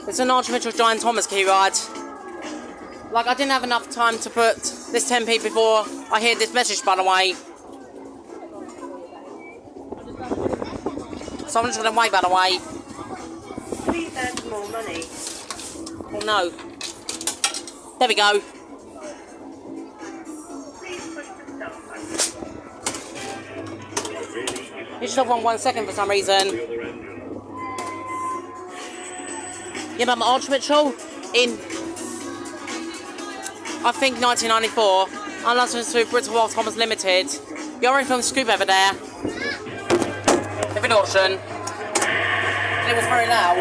It's an Archmitchell Giant Thomas key ride. Like, I didn't have enough time to put this 10p before I hear this message, by the way. So I'm just going to wait, by the way. Please add more money. Oh no. There we go. Please push the stop button. You should have won 1 second for some reason. Yeah, but my Archmitchell in, I think, 1994, I listened to Bristol Wild Thomas Limited. You're in from Scoop over there. The video option. It was very loud.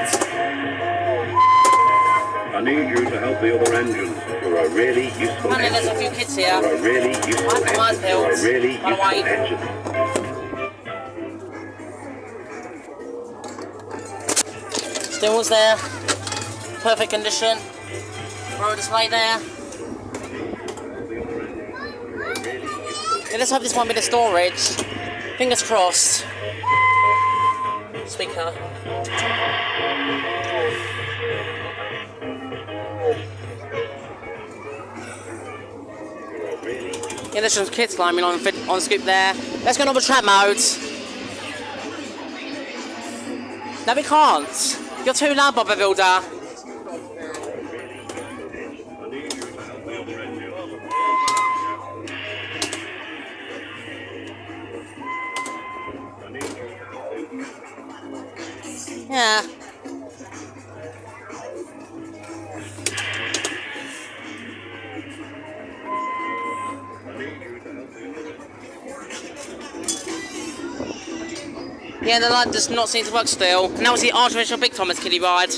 I need you to help the other engines. You're a really useful And then there's a few kids here. You're a really useful engine. You're a really useful engine. Still was there. Perfect condition. Road display there. Yeah, let's hope this won't be the storage. Fingers crossed. Speaker. Yeah, there's some kids climbing on Scoop there. Let's go over trap mode. No, we can't. You're too loud, Bobber Builder. Yeah. Yeah, the light does not seem to work still. And that was the Archmitchell Big Thomas kiddie ride.